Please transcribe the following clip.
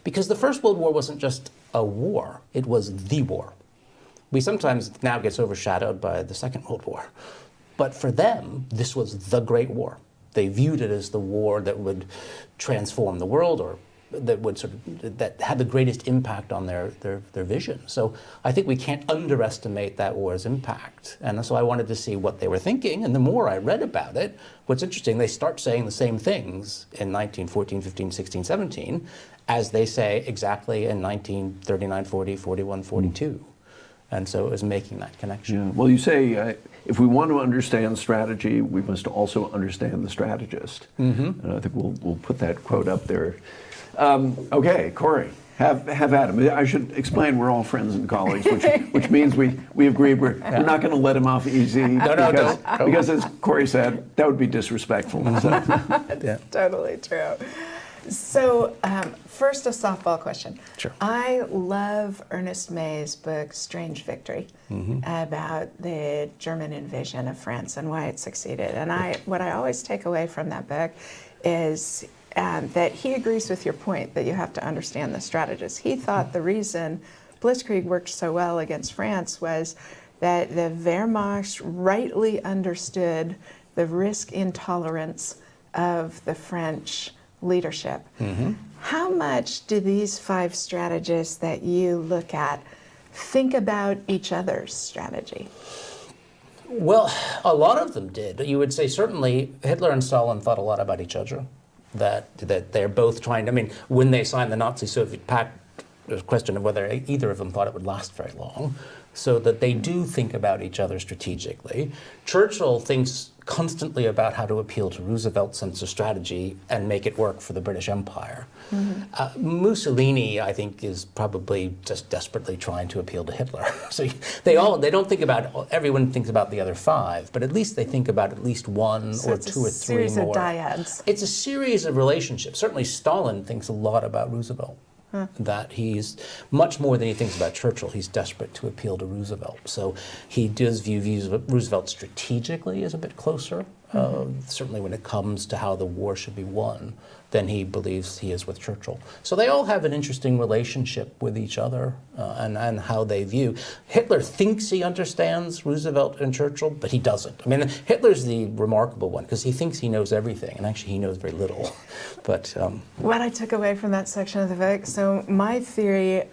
Because the First World War wasn't just a war, it was the war. We sometimes now gets overshadowed by the Second World War. But for them, this was the Great War. They viewed it as the war that would transform the world, or that would that had the greatest impact on their vision. So I think we can't underestimate that war's impact. And so I wanted to see what they were thinking. And the more I read about it, what's interesting, they start saying the same things in 1914, 15, 16, 17, as they say exactly in 1939, 40, 41, 42. And so it was making that connection. Yeah. Well, you say if we want to understand strategy, we must also understand the strategist. And I think we'll put that quote up there. Okay, Corey, have at him. I should explain we're all friends and colleagues, which means we agreed we're not going to let him off easy. Because as Corey said, that would be disrespectful. So. Yeah. Totally true. So first, a softball question. Sure. I love Ernest May's book, Strange Victory, about the German invasion of France and why it succeeded. And what I always take away from that book is that he agrees with your point that you have to understand the strategist. He thought the reason Blitzkrieg worked so well against France was that the Wehrmacht rightly understood the risk intolerance of the French leadership. How much do these 5 strategists that you look at think about each other's strategy? Well, a lot of them did. You would say certainly Hitler and Stalin thought a lot about each other, that they're both trying to, I mean, when they signed the Nazi-Soviet pact, there's a question of whether either of them thought it would last very long, so that they do think about each other strategically. Churchill thinks constantly about how to appeal to Roosevelt's sense of strategy and make it work for the British Empire. Mussolini, I think, is probably just desperately trying to appeal to Hitler. So they don't think about, everyone thinks about the other 5, but at least they think about at least one or 2 or 3 more. It's a series of dyads. It's a series of relationships. Certainly Stalin thinks a lot about Roosevelt. That he's, much more than he thinks about Churchill, he's desperate to appeal to Roosevelt. So he does view Roosevelt strategically as a bit closer, certainly when it comes to how the war should be won, than he believes he is with Churchill. So they all have an interesting relationship with each other and how they view. Hitler thinks he understands Roosevelt and Churchill, but he doesn't. I mean, Hitler's the remarkable one because he thinks he knows everything, and actually he knows very little. But what I took away from that section of the book, so my theory